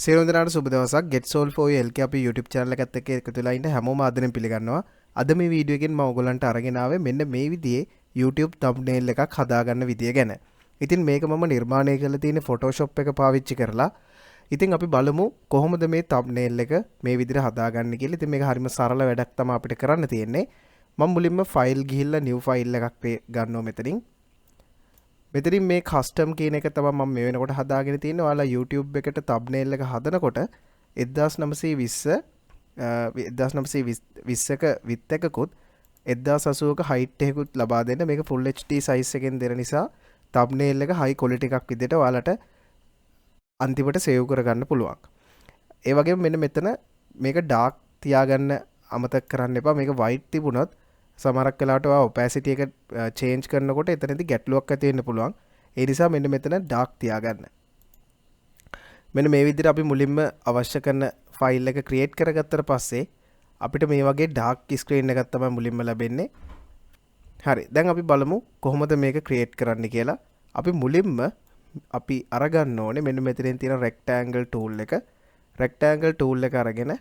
සියලු දෙනාට සුබ දවසක්. Get Soul for You LK අපි YouTube channel එකත් එක්ක එකතු වෙලා ඉන්න හැමෝම ආදරෙන් පිළිගන්නවා. අද මේ වීඩියෝ එකෙන් මම ඔයගොල්ලන්ට අරගෙන ආවේ මෙන්න මේ විදිහේ YouTube thumbnail එකක් හදාගන්න විදිය ගැන. ඉතින් මේක මම නිර්මාණය කරලා තියෙන Photoshop එක පාවිච්චි කරලා. ඉතින් අපි බලමු කොහොමද මේ thumbnail එක මේ විදිහට හදාගන්නේ කියලා. ඉතින් මේක හරිම සරල වැඩක් තමයි අපිට කරන්න තියෙන්නේ. මම මුලින්ම file ගිහිල්ලා new file එකක් ගන්නවා මෙතනින්. මෙතනින් මේ custom කියන එක තමයි මම මේ වෙනකොට හදාගෙන තියෙන්නේ. ඔයාලා YouTube එකට thumbnail එක හදනකොට 1920ක width එකකුත් 1080ක height එකකුත් ලබා දෙන්න. මේක full HD size එකෙන් දෙන නිසා thumbnail එක high quality එකක් විදිහට ඔයාලට අන්තිමට save කරගන්න පුළුවන්. ඒ වගේම මෙන්න මෙතන මේක dark තියාගන්න අමතක කරන්න එපා. මේක white තිබුණොත් සමහරක් වෙලාවට ඔයා opacity එක change කරනකොට එතනදී ගැටලුවක් ඇති වෙන්න පුළුවන්. ඒ නිසා මෙන්න මෙතන dark තියාගන්න. මෙන්න මේ විදිහට අපි මුලින්ම අවශ්‍ය කරන file එක create කරගත්තට පස්සේ අපිට මේ වගේ dark screen එකක් තමයි මුලින්ම ලැබෙන්නේ. හරි. දැන් අපි බලමු කොහොමද මේක create කරන්න කියලා. අපි මුලින්ම අපි අරගන්න ඕනේ මෙන්න මෙතනින් තියෙන rectangle tool එක. rectangle tool එක අරගෙන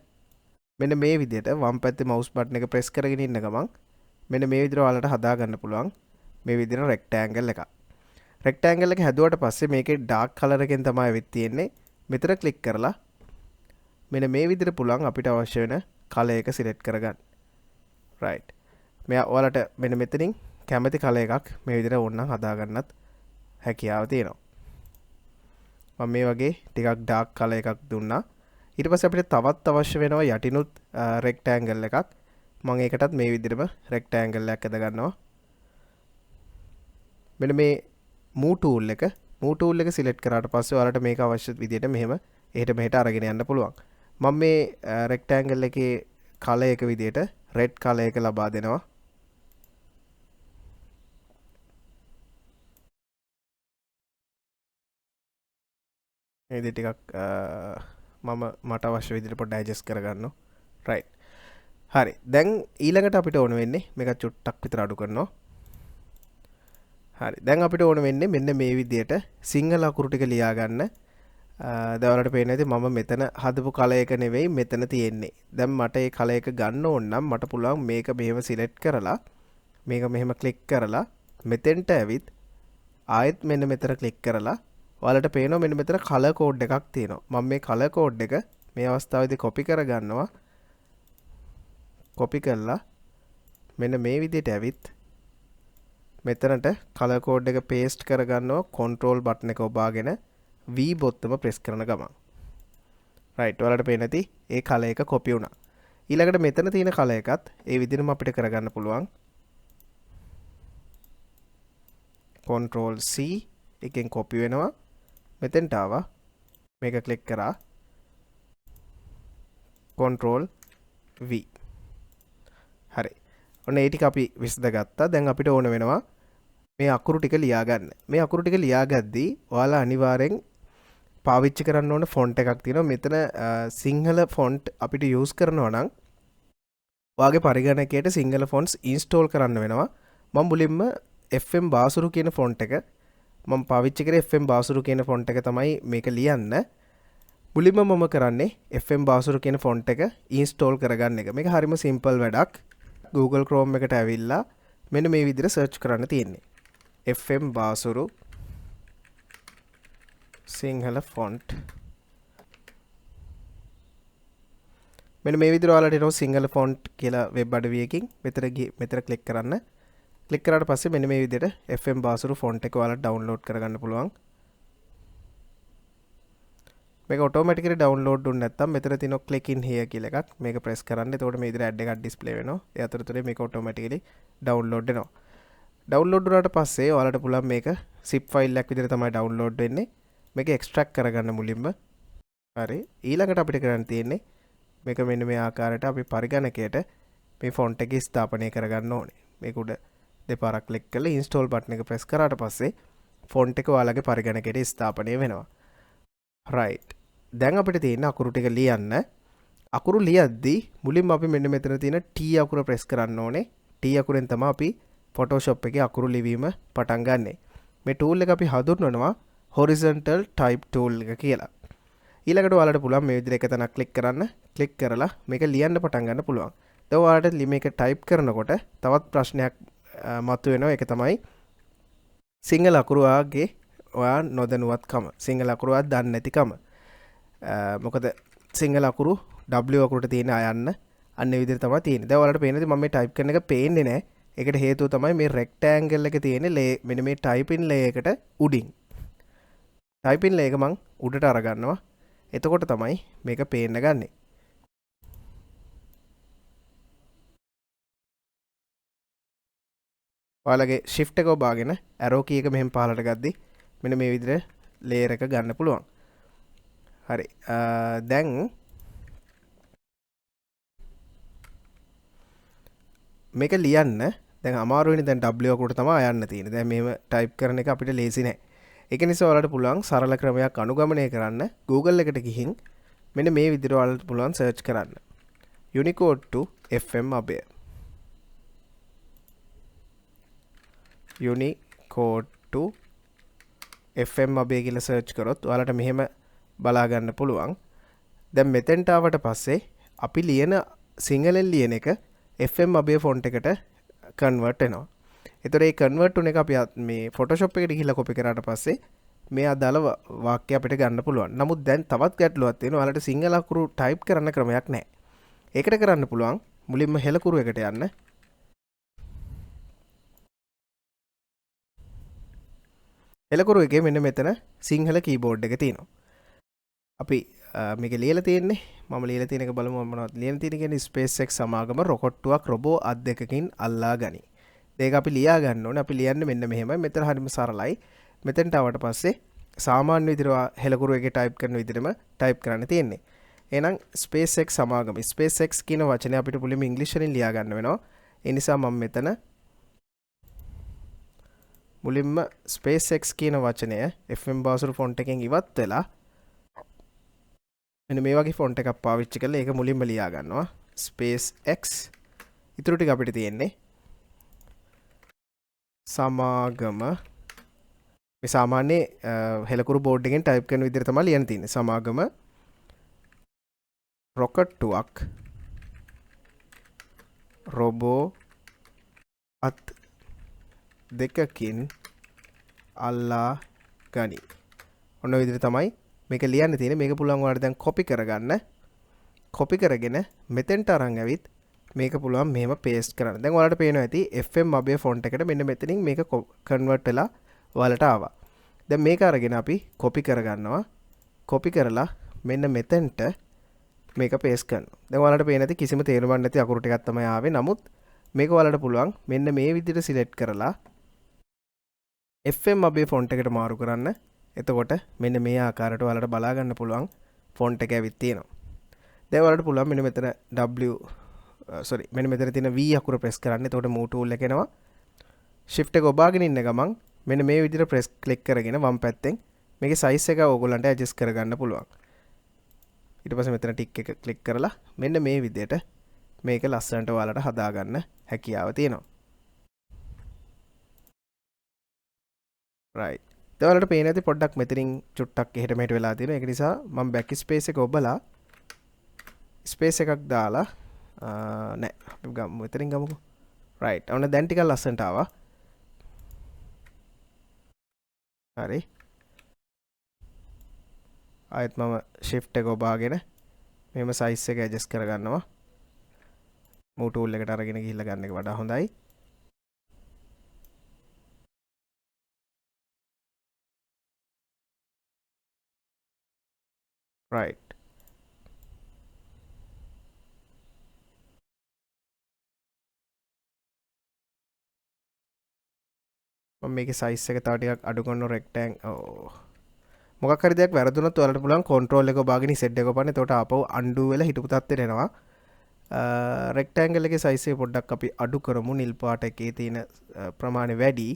මෙන්න මේ විදිහට වම් පැත්තේ mouse button එක press කරගෙන ඉන්න ගමන් මෙන්න මේ විදිහට ඔයාලට හදා ගන්න පුළුවන් මේ විදිහට rectangle එකක්. rectangle එක හැදුවට පස්සේ මේකේ dark color එකෙන් තමයි වෙත් තියෙන්නේ. මෙතන click කරලා මෙන්න මේ විදිහට පුළුවන් අපිට අවශ්‍ය වෙන color එක select කරගන්න. right. මෙයා ඔයාලට මෙන්න මෙතනින් කැමති color එකක් මේ විදිහට ඕනනම් හදා ගන්නත් හැකියාව තියෙනවා. මම මේ වගේ ටිකක් dark color එකක් දුන්නා. ඊට පස්සේ අපිට තවත් අවශ්‍ය වෙනවා යටිනුත් rectangle එකක්. මම ඒකටත් මේ විදිහටම rectangle එකක් හද ගන්නවා. මෙන්න මේ move tool එක select කරාට පස්සේ ඔයාලට මේක අවශ්‍ය විදිහට මෙහෙම එහෙට මෙහෙට අරගෙන යන්න පුළුවන්. මම මේ rectangle එකේ color එක විදිහට red color එක ලබා දෙනවා. මේ විදිහ ටිකක් මට අවශ්‍ය විදිහට පොඩ්ඩක් adjust කරගන්නවා. right. හරි. දැන් ඊළඟට අපිට ඕන වෙන්නේ මේක චුට්ටක් විතර අඩු කරනවා. හරි. දැන් අපිට ඕන වෙන්නේ මෙන්න මේ විදිහට සිංහල අකුරු ටික ලියා ගන්න. දැන් ඔයාලට පේන්නේ නැති මම මෙතන හදපු කල එක නෙවෙයි මෙතන තියෙන්නේ. දැන් මට මේ කල එක ගන්න ඕන නම් මට පුළුවන් මේක මෙහෙම select කරලා මේක මෙහෙම click කරලා මෙතෙන්ට ඇවිත් ආයෙත් මෙන්න මෙතන click කරලා ඔයාලට පේනවා මෙන්න මෙතන color code එකක් තියෙනවා. මම මේ color code එක මේ අවස්ථාවේදී copy කරගන්නවා. copy කරලා මෙන්න මේ විදිහට ඇවිත් මෙතනට color code එක paste කරගන්නවා control button එක ඔබාගෙන V බොත්තම press කරන ගමන්. right. ඔයාලට පේන්නේ නැති ඒ color එක copy වුණා. ඊළඟට මෙතන තියෙන color එකත් ඒ විදිහටම අපිට කරගන්න පුළුවන්. control C එකෙන් copy වෙනවා. මෙතෙන්ට ආවා. මේක click කරා. control V. හරි. ඔන්න ඒ ටික අපි විසඳගත්තා. දැන් අපිට ඕන වෙනවා මේ අකුරු ටික ලියා ගන්න. මේ අකුරු ටික ලියා ගද්දී ඔයාලා අනිවාර්යෙන් පාවිච්චි කරන්න ඕන ෆොන්ට් එකක් තියෙනවා. මෙතන සිංහල ෆොන්ට් අපිට යූස් කරනවා නම් ඔයාගේ පරිගණකයට සිංහල ෆොන්ට්ස් ඉන්ස්ටෝල් කරන්න වෙනවා. මම මුලින්ම FM බාසුරු කියන ෆොන්ට් එක මම පාවිච්චි කරේ FM බාසුරු කියන ෆොන්ට් එක තමයි මේක ලියන්න. මුලින්ම මම කරන්නේ FM බාසුරු කියන ෆොන්ට් එක ඉන්ස්ටෝල් කරගන්න එක. මේක හරිම සිම්පල් වැඩක්. Google Chrome එකට ඇවිල්ලා මෙන්න මේ විදිහට search කරන්න තියෙන්නේ. FM බාසුරු සිංහල ෆොන්ට්. මෙන්න මේ විදිහට ඔයාලට එනවා සිංහල ෆොන්ට් කියලා වෙබ් අඩවියකින්. මෙතන ක්ලික් කරන්න. ක්ලික් කරාට පස්සේ මෙන්න මේ විදිහට FM බාසුරු ෆොන්ට් එක ඔයාලට ඩවුන්ලෝඩ් කරගන්න පුළුවන්. මේක ඔටෝමැටිකලි ඩවුන්ලෝඩ් වුනේ නැත්නම් මෙතන තියෙන click in here කියලා එකක්. මේක press කරන්න. එතකොට මේ විදිහට ad එකක් display වෙනවා. ඒ අතරතුරේ මේක ඔටෝමැටිකලි ඩවුන්ලෝඩ් වෙනවා. ඩවුන්ලෝඩ් වුණාට පස්සේ ඔයාලට පුළුවන් මේක zip file එකක් විදිහට තමයි ඩවුන්ලෝඩ් වෙන්නේ. මේක extract කරගන්න මුලින්ම. හරි. ඊළඟට අපිට කරන්න තියෙන්නේ මේක මෙන්න මේ ආකාරයට අපි පරිගණකයට මේ font එක ස්ථාපනය කරගන්න ඕනේ. මේක උඩ දෙපාරක් click කරලා install button එක press කරාට පස්සේ font එක ඔයාලගේ පරිගණකයට ස්ථාපනය වෙනවා. right. දැන් අපිට තියෙන අකුරු ටික ලියන්න. අකුරු ලියද්දී මුලින්ම අපි මෙන්න මෙතන තියෙන T අකුර press කරන්න ඕනේ. T අකුරෙන් තමයි අපි Photoshop එකේ අකුරු ලිවීම පටන් ගන්නෙ. මේ tool එක අපි හඳුන්වනවා horizontal type tool එක කියලා. ඊළඟට ඔයාලට පුළුවන් මේ විදිහට එක තැනක් ක්ලික් කරන්න. ක්ලික් කරලා මේක ලියන්න පටන් ගන්න පුළුවන්. දැන් ඔයාලට මේක ටයිප් කරනකොට තවත් ප්‍රශ්නයක් මතුවෙනවා. ඒක තමයි සිංහල අකුරු ඔයා නොදැනුවත්කම. සිංහල අකුරු ඔයා දන්නේ නැතිකම. මොකද සිංහල අකුරු W අකුරට තියෙන අයන්න අන්න විදිහට තමයි තියෙන්නේ. දැන් ඔයාලට පේනද මම මේ ටයිප් කරන එක පේන්නේ නැහැ. ඒකට හේතුව තමයි මේ රෙක්ටැන්ගල් එකේ තියෙන මෙන්න මේ ටයිපින් ලේ එකට උඩින්. ටයිපින් ලේ එක මං උඩට අරගන්නවා. එතකොට තමයි මේක පේන්න ගන්නෙ. ඔයාලගේ shift එක ඔබාගෙන arrow key එක මෙහෙම පහළට ගද්දි මෙන්න මේ විදිහට layer එක ගන්න පුළුවන්. හරි. දැන් මේක ලියන්න දැන් අමාරුවෙනි. දැන් W අකුරට තමයි යන්න තියෙන්නේ. දැන් මේව ටයිප් කරන එක අපිට ලේසි නෑ. ඒක නිසා ඔයාලට පුළුවන් සරල ක්‍රමයක් අනුගමනය කරන්න. Google එකට ගිහින් මෙන්න මේ විදිහට ඔයාලට පුළුවන් සර්ච් කරන්න. Unicode to FM Abhaya. Unicode to FM Abhaya කියලා සර්ච් කරොත් ඔයාලට මෙහෙම බලා ගන්න පුළුවන්. දැන් මෙතෙන්ට ආවට පස්සේ අපි ලියන සිංහලෙන් ලියන එක FM අබේ ෆොන්ට් එකට කන්වර්ට් වෙනවා. ඒතර ඒ කන්වර්ට් උන එක අපි මේ Photoshop එකට ගිහිල්ලා කොපි කරාට පස්සේ මේ අදාළ වාක්‍ය අපිට ගන්න පුළුවන්. නමුත් දැන් තවත් ගැටලුවක් තියෙනවා. ඔයාලට සිංහල අකුරු ටයිප් කරන්න ක්‍රමයක් නැහැ. ඒකට කරන්න පුළුවන් මුලින්ම හෙළකුරු එකට යන්න. හෙළකුරු එකේ මෙන්න මෙතන සිංහල කීබෝඩ් එක තියෙනවා. අපි මේක ලියලා තියෙන්නේ මම ලියලා තියෙන එක බලමු මොනවද ලියන්න තියෙන කියන්නේ SpaceX සමාගම රොකට්ටුවක් රොබෝ අත් දෙකකින් අල්ලා ගනි. ඒක අපි ලියා ගන්න ඕනේ. අපි ලියන්නේ මෙන්න මෙහෙමයි. මෙතන හරිම සරලයි. මෙතෙන්ට ආවට පස්සේ සාමාන්‍ය විදිහට හෙළකුරු එකේ ටයිප් කරන විදිහටම ටයිප් කරන්න තියෙන්නේ. එහෙනම් SpaceX සමාගම SpaceX කියන වචනේ අපිට පුළුවන් ඉංග්‍රීසි වලින් ලියා ගන්න වෙනවා. ඒ නිසා මම මෙතන මුලින්ම SpaceX කියන වචනය FM බාසුරු ෆොන්ට් එකෙන් ඉවත් වෙලා මෙන්න මේ වගේ ෆොන්ට් එකක් පාවිච්චි කරලා ඒක මුලින්ම ලියා ගන්නවා. SpaceX ඊටු ටික අපිට තියෙන්නේ සමාගම. මේ සාමාන්‍ය හෙළකුරු බෝඩ් එකෙන් ටයිප් කරන විදිහට තමයි ලියන්න තියෙන්නේ. සමාගම රොකට්ටුවක් රොබෝ අත් දෙකකින් අල්ලා ගනි. ඔන්න ඔය විදිහට තමයි මේක ලියන්න තියෙන්නේ. මේක පුළුවන් ඔයාලට දැන් කොපි කරගන්න. කොපි කරගෙන මෙතෙන්ට අරන් ඇවිත් මේක පුළුවන් මෙහෙම පේස්ට් කරන්න. දැන් ඔයාලට පේනවා ඇති FM අබේ ෆොන්ට් එකට මෙන්න මෙතනින් මේක කන්වර්ට් වෙලා ඔයාලට ආවා. දැන් මේක අරගෙන අපි කොපි කරගන්නවා. කොපි කරලා මෙන්න මෙතෙන්ට මේක පේස්ට් කරනවා. දැන් ඔයාලට පේන ඇති කිසිම තේරුමක් නැති අකුරු ටිකක් තමයි ආවේ. නමුත් මේක ඔයාලට පුළුවන් මෙන්න මේ විදිහට සිලෙක්ට් කරලා FM අබේ ෆොන්ට් එකට මාරු කරන්න. එතකොට මෙන්න මේ ආකාරයට ඔයාලට බලා ගන්න පුළුවන් ෆොන්ට් එක ඇවිත් තියෙනවා. දැන් ඔයාලට පුළුවන් මෙන්න මෙතන මෙන්න මෙතන තියෙන V අකුර ප්‍රෙස් කරන්න. එතකොට move tool එක එනවා. shift එක ඔබාගෙන ඉන්න ගමන් මෙන්න මේ විදිහට ප්‍රෙස් ක්ලික් කරගෙන වම් පැත්තෙන් මේකේ size එක ඕගොල්ලන්ට adjust කරගන්න පුළුවන්. ඊට පස්සේ මෙතන ටික් එක ක්ලික් කරලා මෙන්න මේ විදිහට මේක ලස්සනට ඔයාලට හදා ගන්න හැකියාව තියෙනවා. right. දැන් ඔයාලට පේන ඇති පොඩ්ඩක් මෙතනින් චුට්ටක් එහෙට මෙහෙට වෙලා තියෙනවා. ඒක නිසා මම back space එක ඔබලා space එකක් දාලා නෑ අපි ගමු මෙතනින් ගමුකෝ. right. ඔන්න දැන් ටිකක් ලස්සනට ආවා. හරි. ආයෙත් මම shift එක ඔබාගෙන මෙහෙම size එක adjust කරගන්නවා. move tool එකට අරගෙන ගිහිල්ලා ගන්න එක වඩා හොඳයි. right. මම මේකේ size එක තව ටිකක් අඩු කරන rectangle මොකක් හරි දෙයක් වැරදුනොත් ඔයාලට පුළුවන් control එක ඔබාගෙන set එක ඔබන්න. එතකොට ආපහු undo වෙලා හිටපු තත්ත්වයට එනවා. rectangle එකේ size එක පොඩ්ඩක් අපි අඩු කරමු. නිල් පාට එකේ තියෙන ප්‍රමාණය වැඩි.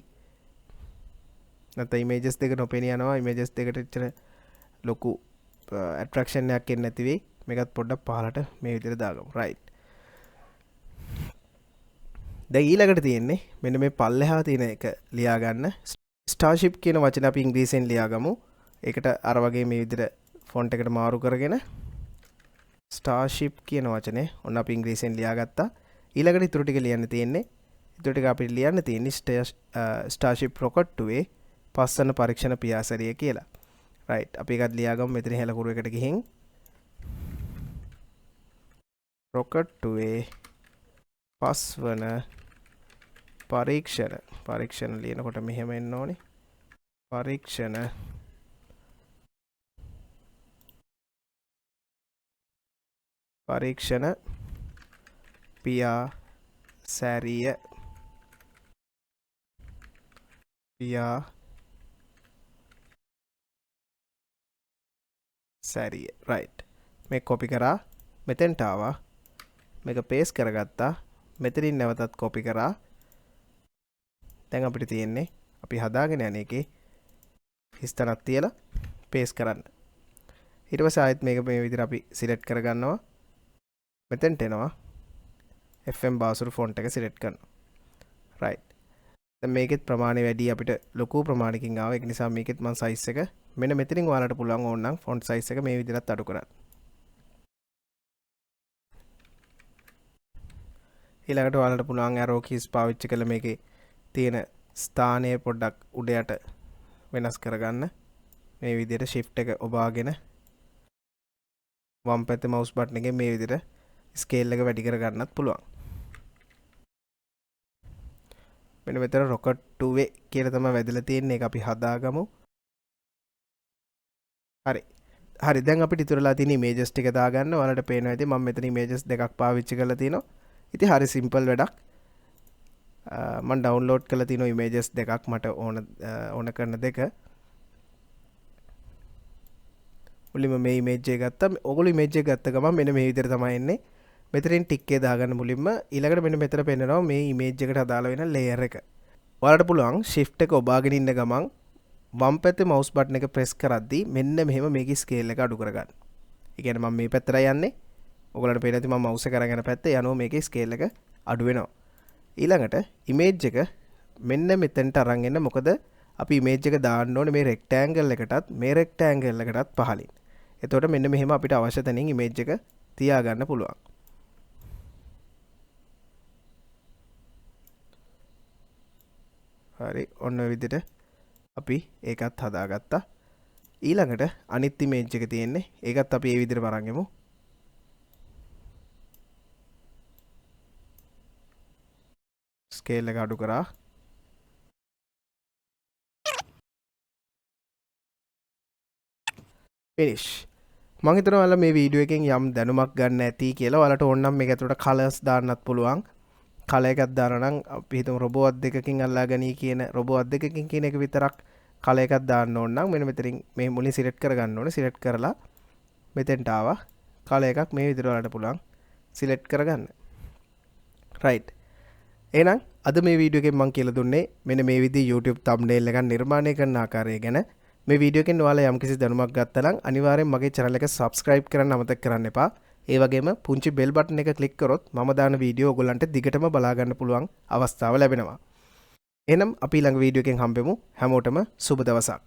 නැත්නම් images දෙක නොපෙනී යනවා. images දෙකට ඉතර ලොකු attraction එකක් එන්නේ නැති වෙයි. මේකත් පොඩ්ඩක් පහලට මේ විදිහට දාගමු. right. දැන් ඊළඟට තියෙන්නේ මෙන්න මේ පල්ලෙහා තියෙන එක ලියා ගන්න. starship කියන වචනේ අපි ඉංග්‍රීසියෙන් ලියාගමු. ඒකට අර වගේ මේ විදිහට ෆොන්ට් එකට මාරු කරගෙන ස්ටාර්ෂිප් කියන වචනේ ඔන්න අපි ඉංග්‍රීසියෙන් ලියාගත්තා. ඊළඟට ඉතුරු ටික ලියන්න තියෙන්නේ. ඉතුරු ටික අපිට ලියන්න තියෙන්නේ ස්ටාර්ෂිප් රොකට් 2 පස්වන පරීක්ෂණ පියාසරිය කියලා. right අපි එකත් ලියාගමු. මෙතන හෙලකුරු එකට ගිහින් රොකට් 2 පස්වන පරීක්ෂණ ලියනකොට මෙහෙම එන්න ඕනේ. පරීක්ෂණ පියාසරිය right මේ කොපි කරා මෙතෙන්ට ආවා. මේක පේස්ට් කරගත්තා. මෙතනින් නැවතත් කොපි කරා. දැන් අපිට තියෙන්නේ අපි හදාගෙන යන එකේ හිස්තනක් තියලා පේස්ට් කරන්න. ඊට පස්සේ ආයෙත් මේක මේ විදිහට අපි සිලෙක්ට් කරගන්නවා. මෙතෙන්ට එනවා. FM බාසුරු ෆොන්ට් එක සිලෙක්ට් කරනවා. right දැන් මේකෙත් ප්‍රමාණය වැඩි අපිට ලොකු ප්‍රමාණයකින් ආවා. ඒක නිසා මේකෙත් මම සයිස් එක මෙන්න මෙතනින් ඔයාලට පුළුවන් ඕනනම් ෆොන්ට් සයිස් එක මේ විදිහට අඩු කරන්න. ඊළඟට ඔයාලට පුළුවන් arrow keys පාවිච්චි කරලා මේකේ තියෙන ස්ථානය පොඩ්ඩක් උඩ යට වෙනස් කරගන්න. මේ විදිහට shift එක ඔබාගෙන වම් පැත්තේ mouse button එකෙන් මේ විදිහට scale එක වැඩි කරගන්නත් පුළුවන්. මෙන්න මෙතන rocket 2 කියලා තමයි වැදලා තියෙන්නේ. ඒක අපි හදාගමු. හරි දැන් අපිට ඉතුරුලා තියෙන images ටික දාගන්න. ඔයාලට පේනවා ඇති මම මෙතන images දෙකක් පාවිච්චි කරලා තිනවා. ඉතින් හරි simple වැඩක්. මම ඩවුන්ලෝඩ් කරලා තියෙන images දෙකක් මට ඕන කරන දෙක. මුලින්ම මේ image එක ගත්තා. ඔයගොල්ලෝ image එක ගත්ත ගමන් මෙන්න මේ විදිහට තමයි එන්නේ. මෙතනින් ටික් එක දාගන්න මුලින්ම. ඊළඟට මෙන්න මෙතන පෙන්නනවා මේ image එකට අදාළ වෙන layer එක. ඔයාලට පුළුවන් shift එක ඔබාගෙන ඉන්න ගමන් වම් පැත්තේ mouse button එක press කරද්දී මෙන්න මෙහෙම මේකේ scale එක අඩු කරගන්න. ඒ කියන්නේ මම මේ පැත්තට යන්නේ. ඔයගොල්ලන්ට පේන ඇති මම mouse එක අරගෙන පැත්තේ යනවා මේකේ scale එක අඩු වෙනවා. ඊළඟට image එක මෙන්න මෙතෙන්ට අරන් එන්න. මොකද අපි image එක දාන්න ඕනේ මේ rectangle එකටත් මේ rectangle එකටත් පහලින්. එතකොට මෙන්න මෙහෙම අපිට අවශ්‍ය තැනින් image එක තියාගන්න පුළුවන්. හරි ඔන්න ඔය විදිහට අපි ඒකත් හදාගත්තා. ඊළඟට අනිත් image එක තියෙන්නේ. ඒකත් අපි මේ විදිහට අරන් යමු. ස්කේල් එක අඩු කරා. finish. මම හිතනවා ඔයාලා මේ වීඩියෝ එකෙන් යම් දැනුමක් ගන්න ඇති කියලා. ඔයාලට ඕන නම් මේක ඇතුළට කලර්ස් දාන්නත් පුළුවන්. කලර් එකක් දානවා නම් අපි හිතමු රොබෝ අත් දෙකකින් අල්ලා ගනී කියන රොබෝ අත් දෙකකින් කියන එක විතරක් කලර් එකක් දාන්න ඕන නම් මෙන්න මෙතනින් මේ මුලින් සිලෙක්ට් කරගන්න ඕනේ. සිලෙක්ට් කරලා මෙතෙන්ට ආවා. කලර් එකක් මේ විදිහට ඔයාලට පුළුවන් සිලෙක්ට් කරගන්න. right. එහෙනම් අද මේ වීඩියෝ එකෙන් මම කියලා දුන්නේ මෙන්න මේ විදිහේ YouTube thumbnail එකක් නිර්මාණය කරන ආකාරය ගැන. මේ වීඩියෝ එකෙන් ඔයාලා යම්කිසි දැනුමක් ගත්තා නම් අනිවාර්යෙන් මගේ channel එක subscribe කරන්න අමතක කරන්න එපා. ඒ වගේම පුංචි bell button එක click කරොත් මම දාන වීඩියෝ ඔයගොල්ලන්ට දිගටම බලා ගන්න පුළුවන් අවස්ථාව ලැබෙනවා. එහෙනම් අපි ළඟ වීඩියෝ එකෙන් හම්බෙමු. හැමෝටම සුබ දවසක්.